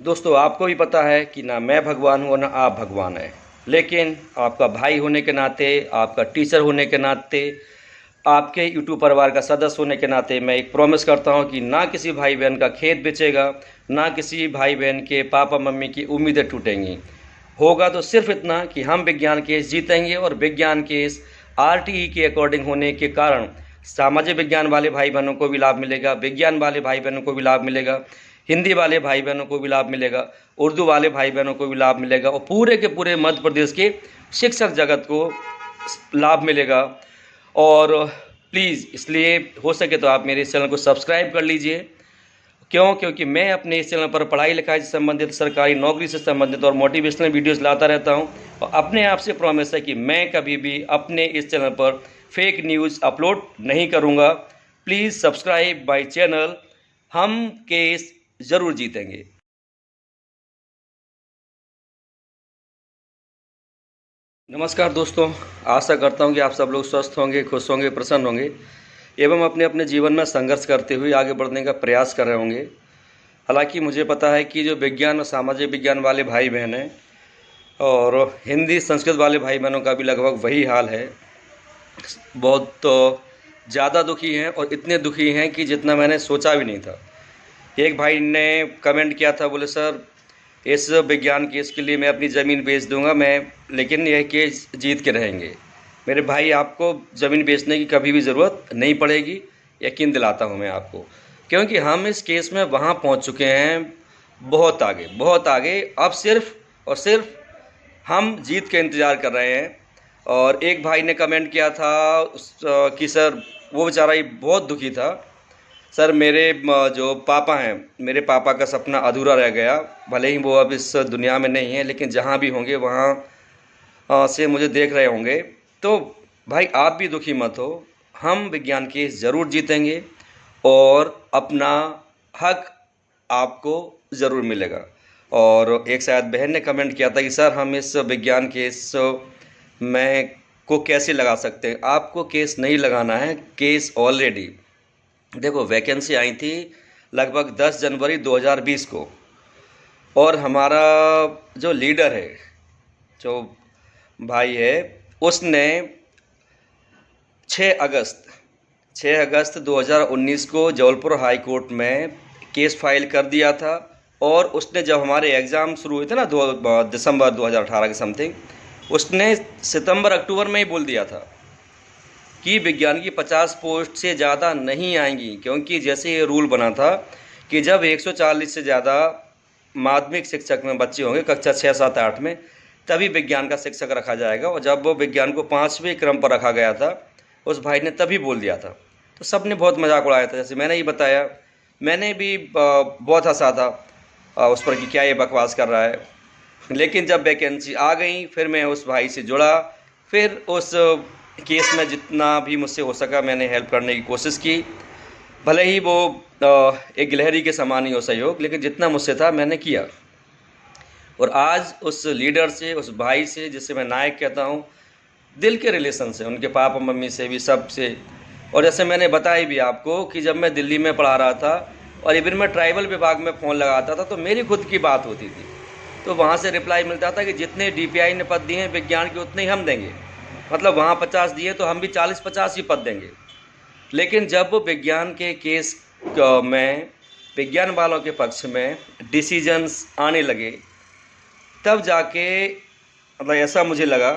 दोस्तों, आपको भी पता है कि ना मैं भगवान हूँ और ना आप भगवान हैं। लेकिन आपका भाई होने के नाते, आपका टीचर होने के नाते, आपके यूट्यूब परिवार का सदस्य होने के नाते मैं एक प्रॉमिस करता हूँ कि ना किसी भाई बहन का खेत बेचेगा, ना किसी भाई बहन के पापा मम्मी की उम्मीदें टूटेंगी। होगा तो सिर्फ इतना कि हम विज्ञान केस जीतेंगे, और विज्ञान केस आरटीई के अकॉर्डिंग होने के कारण सामाजिक विज्ञान वाले भाई बहनों को भी लाभ मिलेगा, विज्ञान वाले भाई बहनों को भी लाभ मिलेगा, हिंदी वाले भाई बहनों को भी लाभ मिलेगा, उर्दू वाले भाई बहनों को भी लाभ मिलेगा, और पूरे के पूरे मध्य प्रदेश के शिक्षक जगत को लाभ मिलेगा। और प्लीज़, इसलिए हो सके तो आप मेरे इस चैनल को सब्सक्राइब कर लीजिए। क्यों? क्योंकि मैं अपने इस चैनल पर पढ़ाई लिखाई से संबंधित, सरकारी नौकरी से संबंधित और मोटिवेशनल वीडियोस लाता रहता हूं, और अपने आप से प्रॉमिस है कि मैं कभी भी अपने इस चैनल पर फेक न्यूज़ अपलोड नहीं करूंगा। Please subscribe my channel. हम केस ज़रूर जीतेंगे। नमस्कार दोस्तों, आशा करता हूं कि आप सब लोग स्वस्थ होंगे, खुश होंगे, प्रसन्न होंगे एवं अपने अपने जीवन में संघर्ष करते हुए आगे बढ़ने का प्रयास कर रहे होंगे। हालांकि मुझे पता है कि जो विज्ञान और सामाजिक विज्ञान वाले भाई बहन हैं और हिंदी संस्कृत वाले भाई बहनों का भी लगभग वही हाल है। बहुत ज़्यादा दुखी हैं, और इतने दुखी हैं कि जितना मैंने सोचा भी नहीं था। एक भाई ने कमेंट किया था, बोले सर इस विज्ञान केस के लिए मैं अपनी ज़मीन बेच दूंगा, लेकिन यह केस जीत के रहेंगे। मेरे भाई, आपको ज़मीन बेचने की कभी भी ज़रूरत नहीं पड़ेगी, यकीन दिलाता हूँ मैं आपको। क्योंकि हम इस केस में वहाँ पहुँच चुके हैं, बहुत आगे, बहुत आगे। अब सिर्फ और सिर्फ हम जीत के इंतज़ार कर रहे हैं। और एक भाई ने कमेंट किया था कि सर, वो बेचारा ही बहुत दुखी था, सर मेरे जो पापा हैं, मेरे पापा का सपना अधूरा रह गया। भले ही वो अब इस दुनिया में नहीं है, लेकिन जहाँ भी होंगे वहाँ से मुझे देख रहे होंगे। तो भाई, आप भी दुखी मत हो, हम विज्ञान केस ज़रूर जीतेंगे और अपना हक आपको ज़रूर मिलेगा। और एक शायद बहन ने कमेंट किया था कि सर हम इस विज्ञान केस में को कैसे लगा सकते हैं। आपको केस नहीं लगाना है, केस ऑलरेडी, देखो, वैकेंसी आई थी लगभग 10 जनवरी 2020 को, और हमारा जो लीडर है, जो भाई है, उसने 6 अगस्त 2019 को जबलपुर हाई कोर्ट में केस फाइल कर दिया था। और उसने जब हमारे एग्ज़ाम शुरू हुए थे ना, दिसंबर 2018 के समथिंग, उसने सितंबर अक्टूबर में ही बोल दिया था कि विज्ञान की 50 पोस्ट से ज़्यादा नहीं आएंगी। क्योंकि जैसे ये रूल बना था कि जब 140 से ज़्यादा माध्यमिक शिक्षक में बच्चे होंगे कक्षा 6, 7, 8 में, तभी विज्ञान का शिक्षक रखा जाएगा। और जब वो विज्ञान को 5वें क्रम पर रखा गया था, उस भाई ने तभी बोल दिया था। तो सब ने बहुत मजाक उड़ाया था। जैसे मैंने ही बताया, मैंने भी बहुत हंसा था उस पर कि क्या ये बकवास कर रहा है। लेकिन जब वैकेंसी आ गई, फिर मैं उस भाई से जुड़ा, फिर उस केस में जितना भी मुझसे हो सका मैंने हेल्प करने की कोशिश की। भले ही वो एक गिलहरी के समान ही हो सहयोग, लेकिन जितना मुझसे था मैंने किया। और आज उस लीडर से, उस भाई से, जिसे मैं नायक कहता हूँ, दिल के रिलेशन से, उनके पापा मम्मी से भी, सब से। और जैसे मैंने बताया भी आपको कि जब मैं दिल्ली में पढ़ा रहा था और इवन मैं ट्राइबल विभाग में फ़ोन लगाता था, तो मेरी खुद की बात होती थी, तो वहाँ से रिप्लाई मिलता था कि जितने DPI ने पद दिए हैं विज्ञान के, उतने ही हम देंगे। मतलब वहाँ 50 दिए तो हम भी 40-50 ही पद देंगे। लेकिन जब विज्ञान के केस में, विज्ञान वालों के पक्ष में डिसीजंस आने लगे, तब जाके मतलब ऐसा मुझे लगा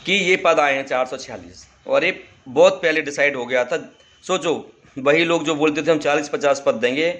कि ये पद आए हैं 446, और ये बहुत पहले डिसाइड हो गया था। सोचो, वही लोग जो बोलते थे हम 40-50 पद देंगे,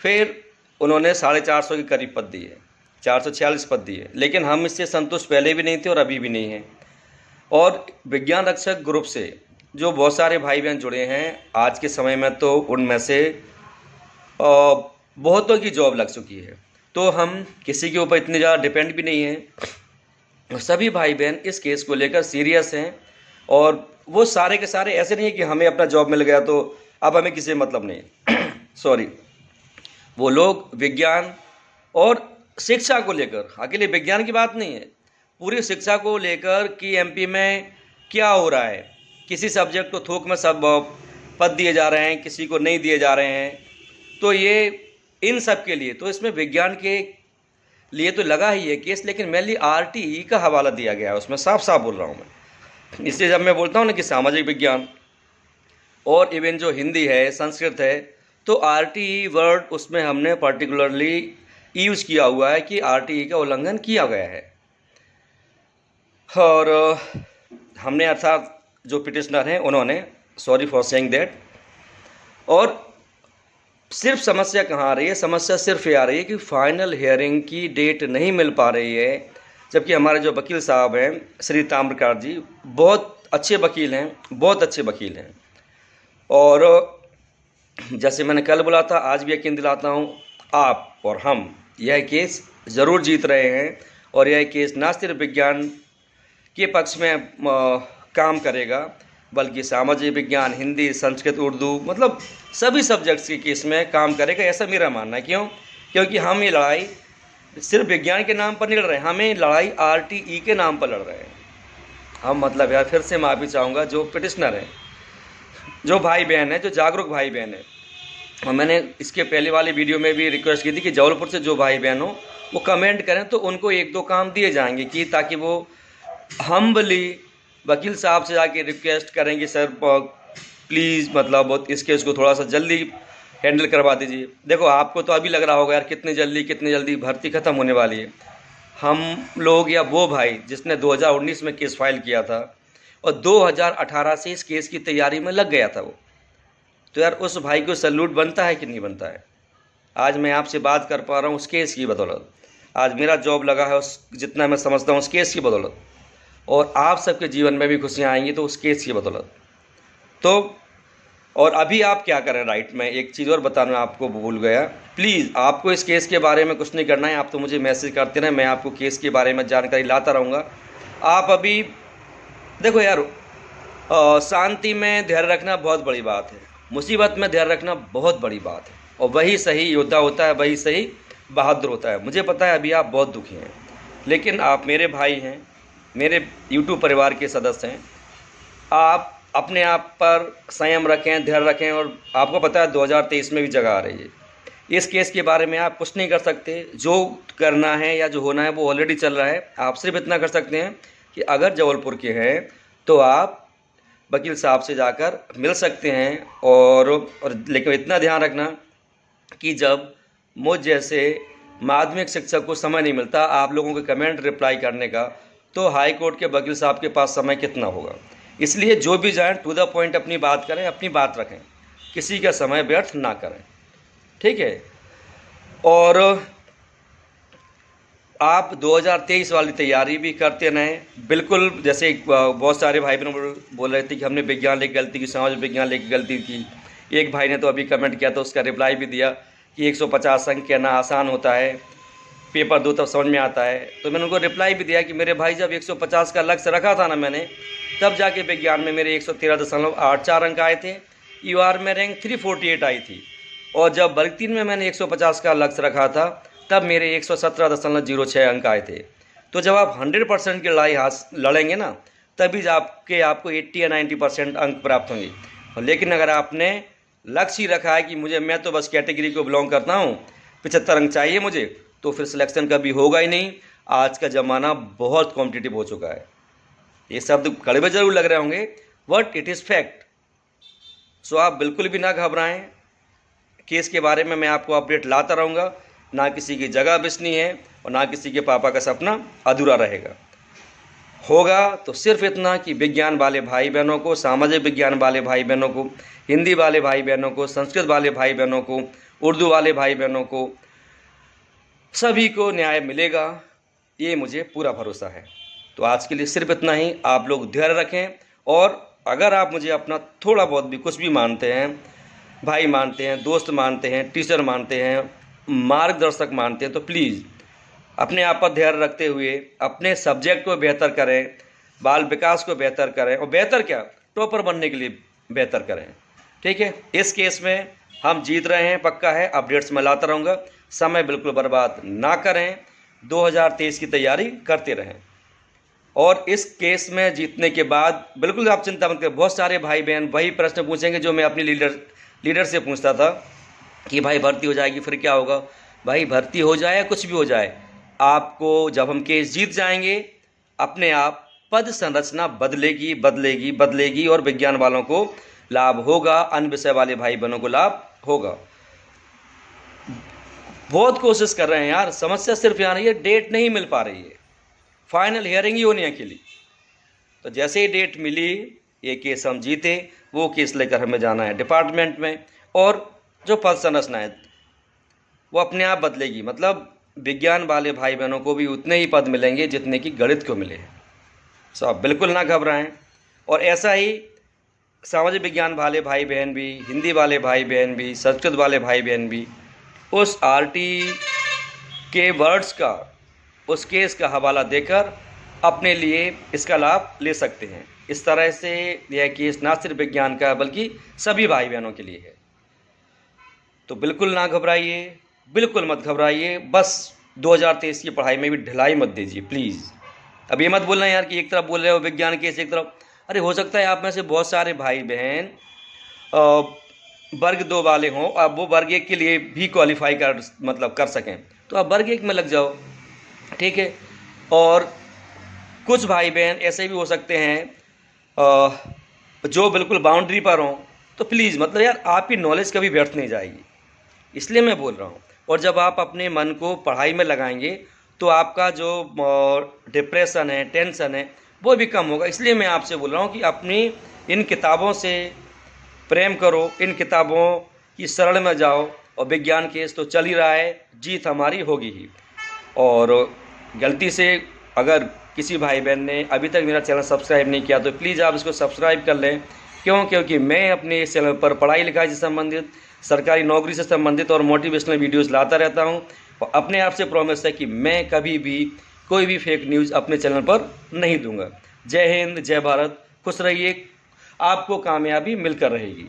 फिर उन्होंने 450 के करीब पद दिए, 446 पद दिए। लेकिन हम इससे संतुष्ट पहले भी नहीं थे और अभी भी नहीं हैं। और विज्ञान रक्षक ग्रुप से जो बहुत सारे भाई बहन जुड़े हैं आज के समय में, तो उनमें से बहुतों की जॉब लग चुकी है। तो हम किसी के ऊपर इतने ज़्यादा डिपेंड भी नहीं हैं। सभी भाई बहन इस केस को लेकर सीरियस हैं, और वो सारे के सारे ऐसे नहीं है कि हमें अपना जॉब मिल गया तो अब हमें किसी मतलब नहीं सॉरी, वो लोग विज्ञान और शिक्षा को लेकर, अकेले विज्ञान की बात नहीं है, पूरी शिक्षा को लेकर कि MP में क्या हो रहा है, किसी सब्जेक्ट को थोक में सब पद दिए जा रहे हैं, किसी को नहीं दिए जा रहे हैं। तो ये इन सब के लिए। तो इसमें विज्ञान के लिए तो लगा ही है केस, लेकिन मेनली आरटीई का हवाला दिया गया है उसमें, साफ साफ बोल रहा हूँ मैं। इसलिए जब मैं बोलता हूँ ना कि सामाजिक विज्ञान और इवन जो हिंदी है, संस्कृत है, तो आरटीई वर्ड उसमें हमने पर्टिकुलरली यूज़ किया हुआ है कि आरटीई का उल्लंघन किया गया है। और हमने अर्थात जो पिटिशनर हैं उन्होंने, सॉरी फॉर सेइंग दैट। और सिर्फ समस्या कहाँ आ रही है? समस्या सिर्फ ये आ रही है कि फाइनल हियरिंग की डेट नहीं मिल पा रही है, जबकि हमारे जो वकील साहब हैं श्री ताम्रकार जी बहुत अच्छे वकील हैं, बहुत अच्छे वकील हैं। और जैसे मैंने कल बोला था, आज भी यकीन दिलाता हूँ, आप और हम यह केस ज़रूर जीत रहे हैं। और यह केस ना सिर्फ विज्ञान के पक्ष में काम करेगा, बल्कि सामाजिक विज्ञान, हिंदी, संस्कृत, उर्दू, मतलब सभी सब्जेक्ट्स के केस में काम करेगा, ऐसा मेरा मानना है। क्यों? क्योंकि हम ये लड़ाई सिर्फ विज्ञान के नाम पर नहीं लड़ रहे हैं, हमें लड़ाई आरटीई के नाम पर लड़ रहे हैं हम। मतलब यार फिर से माफ़ी चाहूँगा जो पिटिशनर हैं, जो भाई बहन हैं, जो जागरूक भाई बहन हैं। और मैंने इसके पहले वाली वीडियो में भी रिक्वेस्ट की थी कि जबलपुर से जो भाई बहन हो वो कमेंट करें, तो उनको 1-2 काम दिए जाएंगे कि ताकि वो हम्बली वकील साहब से जाके रिक्वेस्ट करें कि सर प्लीज़ मतलब इस केस को थोड़ा सा जल्दी हैंडल करवा दीजिए। देखो आपको तो अभी लग रहा होगा यार कितनी जल्दी भर्ती ख़त्म होने वाली है। हम लोग या वो भाई जिसने 2019 में केस फाइल किया था और 2018 से इस केस की तैयारी में लग गया था वो, तो यार उस भाई को सैल्यूट बनता है कि नहीं बनता है? आज मैं आपसे बात कर पा रहा हूँ उस केस की बदौलत, आज मेरा जॉब लगा है उस, जितना मैं समझता हूँ, उस केस की बदौलत। और आप सबके जीवन में भी खुशियाँ आएंगी तो उस केस की बदौलत। तो और अभी आप क्या करें? राइट, मैं एक चीज़ और बताना आपको भूल गया। प्लीज़ आपको इस केस के बारे में कुछ नहीं करना है, आप तो मुझे मैसेज करते रहें, मैं आपको केस के बारे में जानकारी लाता रहूँगा। आप अभी देखो यार, शांति में धैर्य रखना बहुत बड़ी बात है, मुसीबत में धैर्य रखना बहुत बड़ी बात है, और वही सही योद्धा होता है, वही सही बहादुर होता है। मुझे पता है अभी आप बहुत दुखी हैं, लेकिन आप मेरे भाई हैं, मेरे यूट्यूब परिवार के सदस्य हैं। आप अपने आप पर संयम रखें, धैर्य रखें। और आपको पता है 2023 में भी जगह आ रही है। इस केस के बारे में आप कुछ नहीं कर सकते, जो करना है या जो होना है वो ऑलरेडी चल रहा है। आप सिर्फ इतना कर सकते हैं कि अगर जबलपुर के हैं तो आप वकील साहब से जाकर मिल सकते हैं। और लेकिन इतना ध्यान रखना कि जब मुझ जैसे माध्यमिक शिक्षक को समय नहीं मिलता आप लोगों के कमेंट रिप्लाई करने का, तो हाई कोर्ट के वकील साहब के पास समय कितना होगा। इसलिए जो भी जाएं टू द पॉइंट अपनी बात करें, अपनी बात रखें, किसी का समय व्यर्थ ना करें, ठीक है। और आप 2023 वाली तैयारी भी करते रहें, बिल्कुल। जैसे बहुत सारे भाई बहन बोल रहे थे कि हमने विज्ञान लेके गलती की, समाज विज्ञान लेके गलती की। एक भाई ने तो अभी कमेंट किया था, उसका रिप्लाई भी दिया कि 150 अंक कहना आसान होता है, पेपर दो तब समझ में आता है। तो मैंने उनको रिप्लाई भी दिया कि मेरे भाई जब 150 का लक्ष्य रखा था ना मैंने, तब जाके विज्ञान में मेरे 113.84 अंक आए थे, यूआर में रैंक 348 आई थी। और जब वर्ग 3 में मैंने 150 का लक्ष्य रखा था तब मेरे 117.06 अंक आए थे। तो जब आप 100% की लड़ाई लड़ेंगे ना, तभी आपको 80 या 90% अंक प्राप्त होंगे। लेकिन अगर आपने लक्ष्य ही रखा है कि मैं तो बस कैटेगरी को बिलोंग करता हूँ, 75 अंक चाहिए मुझे, तो फिर सिलेक्शन कभी होगा ही नहीं। आज का ज़माना बहुत कॉम्पिटिटिव हो चुका है। ये शब्द कड़वे जरूर लग रहे होंगे, बट इट इज़ फैक्ट। सो आप बिल्कुल भी ना घबराएं। केस के बारे में मैं आपको अपडेट लाता रहूँगा। ना किसी की जगह बिसनी है और ना किसी के पापा का सपना अधूरा रहेगा। होगा तो सिर्फ इतना कि विज्ञान वाले भाई बहनों को, सामाजिक विज्ञान वाले भाई बहनों को, हिंदी वाले भाई बहनों को, संस्कृत वाले भाई बहनों को, उर्दू वाले भाई बहनों को, सभी को न्याय मिलेगा, ये मुझे पूरा भरोसा है। तो आज के लिए सिर्फ इतना ही। आप लोग धैर्य रखें। और अगर आप मुझे अपना थोड़ा बहुत भी कुछ भी मानते हैं, भाई मानते हैं, दोस्त मानते हैं, टीचर मानते हैं, मार्गदर्शक मानते हैं, तो प्लीज़ अपने आप पर धैर्य रखते हुए अपने सब्जेक्ट को बेहतर करें, बाल विकास को बेहतर करें, और बेहतर क्या, टॉपर बनने के लिए बेहतर करें, ठीक है। इस केस में हम जीत रहे हैं, पक्का है। अपडेट्स मैं लाता रहूँगा। समय बिल्कुल बर्बाद ना करें, 2023 की तैयारी करते रहें। और इस केस में जीतने के बाद बिल्कुल आप चिंता मत करें। बहुत सारे भाई बहन वही प्रश्न पूछेंगे जो मैं अपनी लीडर से पूछता था कि भाई भर्ती हो जाएगी फिर क्या होगा। भाई भर्ती हो जाए कुछ भी हो जाए, आपको जब हम केस जीत जाएंगे अपने आप पद संरचना बदलेगी बदलेगी बदलेगी और विज्ञान वालों को लाभ होगा, अन्य विषय वाले भाई बहनों को लाभ होगा। बहुत कोशिश कर रहे हैं यार, समस्या सिर्फ यहाँ है डेट नहीं मिल पा रही है, फाइनल हियरिंग ही होनी है अकेली। तो जैसे ही डेट मिली, ये केस हम जीते, वो केस लेकर हमें जाना है डिपार्टमेंट में, और जो पद संरचना है वो अपने आप बदलेगी। मतलब विज्ञान वाले भाई बहनों को भी उतने ही पद मिलेंगे जितने कि गणित को मिले। सो आप बिल्कुल ना घबराएं। और ऐसा ही सामाजिक विज्ञान वाले भाई बहन भी, हिंदी वाले भाई बहन भी, संस्कृत वाले भाई बहन भी उस आरटी के वर्ड्स का, उस केस का हवाला देकर अपने लिए इसका लाभ ले सकते हैं। इस तरह से यह केस ना सिर्फ विज्ञान का बल्कि सभी भाई बहनों के लिए है। तो बिल्कुल ना घबराइए, बिल्कुल मत घबराइए। बस 2023 की पढ़ाई में भी ढिलाई मत दीजिए प्लीज़। अब ये मत बोलना यार कि एक तरफ बोल रहे हो विज्ञान केस, एक तरफ, अरे हो सकता है आप में से बहुत सारे भाई बहन वर्ग 2 वाले हों, अब वो वर्ग 1 के लिए भी क्वालिफाई कर सकें, तो आप वर्ग 1 में लग जाओ, ठीक है। और कुछ भाई बहन ऐसे भी हो सकते हैं जो बिल्कुल बाउंड्री पर हों, तो प्लीज़ मतलब यार आपकी नॉलेज कभी व्यर्थ नहीं जाएगी, इसलिए मैं बोल रहा हूँ। और जब आप अपने मन को पढ़ाई में लगाएंगे तो आपका जो डिप्रेशन है, टेंशन है, वो भी कम होगा। इसलिए मैं आपसे बोल रहा हूँ कि अपनी इन किताबों से प्रेम करो, इन किताबों की शरण में जाओ, और विज्ञान केस तो चल ही रहा है, जीत हमारी होगी ही। और गलती से अगर किसी भाई बहन ने अभी तक मेरा चैनल सब्सक्राइब नहीं किया तो प्लीज़ आप इसको सब्सक्राइब कर लें। क्योंकि मैं अपने इस चैनल पर पढ़ाई लिखाई से संबंधित, सरकारी नौकरी से संबंधित और मोटिवेशनल वीडियोस लाता रहता हूं। और अपने आप से प्रॉमिस है कि मैं कभी भी कोई भी फेक न्यूज़ अपने चैनल पर नहीं दूंगा। जय हिंद, जय भारत, खुश रहिए, आपको कामयाबी मिलकर रहेगी।